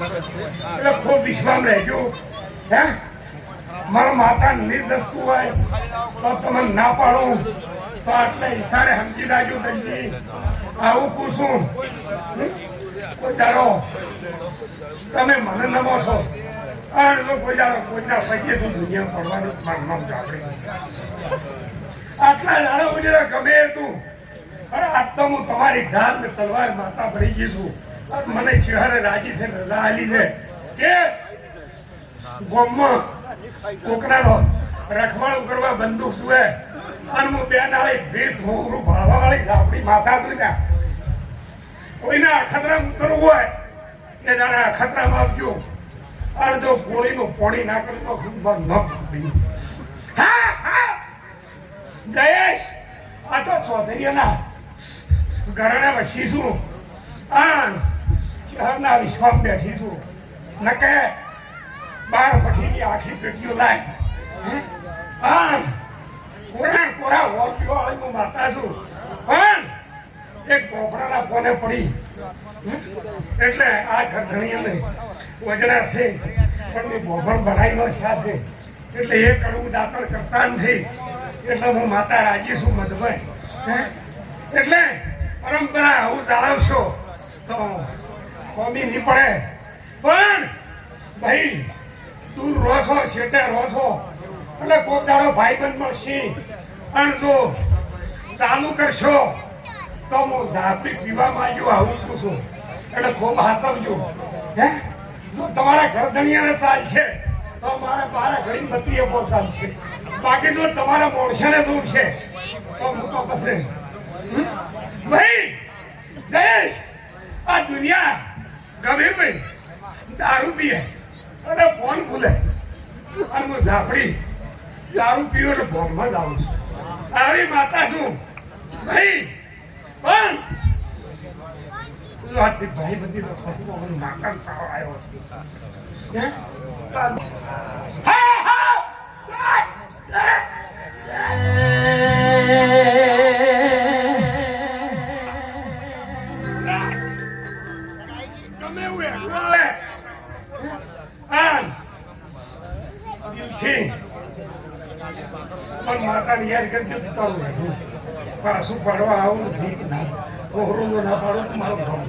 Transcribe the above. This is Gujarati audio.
એટલે ખૂબ વિશ્વાસ રહેજો હે મારા માતા નિર્દસ્તુ હોય તો તમે ના પાડો તો આટલે ઈશારે સમજી રાખજો દલજી આવું પૂછું કોઈ દાડો તમે મને નમો છો અને જો કોઈ દાડો કોઈના પૈકે તો દુનિયા પડવાનું મારું નામ જાપડે આટલા દાડો ઉજેરા ગમે તું અરે આજ તો હું તમારી ઢાલ ને તલવાર માતા ભરી જઈશું મને ચહેરે રાજી છે રજા આલી છે કે ગોમમાં કોકરાનો રખવાળું કરવા બંદૂક સુએ અને હું બે નાળે ભીડ થોડું ભાળવા વાળી આપણી માતા હતું ત્યાં કોઈને અખતરા ઉતરવું હોય એ જાણે અખતરામાં આવજો અને જો ગોળીનું પોણી ના કરી તો ન જયેશ આ તો ચૌધરીના ઘરને વસી છું શહેરના વિશ્વાસ બેઠી છું નકે બાર પઠીની આખી પેટીઓ લાય કોરા વોલ પીવા વાળી હું માતા છું પણ એક પોપડાના પોને પડી એટલે આ ઘરધણીને વજના છે પણ મેં બોભણ બનાવીનો શા છે એટલે એ કડવું દાખલ કરતા નથી એટલે હું માતા રાજી છું મધભાઈ એટલે પરંપરા આવું જાળવશો તો કોમી નહીં પડે પણ ભાઈ તું રોશો શેઠે રોશો એટલે કોઈ દાડો ભાઈબંધ મળશે અને જો ચાલુ કરશો તો હું ઝાપી પીવામાં આવ્યું આવું પૂછું એટલે ખૂબ હાથવજો હે જો તમારા ઘરધણીયાને ચાલશે તો મારે મારા ઘણી બત્રીએ બહુ ચાલશે બાકી જો તમારા મોણસાને દૂર છે તો હું તો પછી ભાઈ જયેશ આ દુનિયા ગમે ભાઈ દારૂ પીએ અને ફોન ખુલે અને હું ઝાપડી દારૂ પીવો એટલે ફોનમાં જ આવું છું આવી માતા છું ભાઈ પણ ભાઈ બધી નાકા આવ્યો ગમે એવું દિલથી પણ માતાને યાદ કરજો કરું પાછું પાડવા આવું ઠીક ના કોહરું ના પાડો તો મારો ભાવ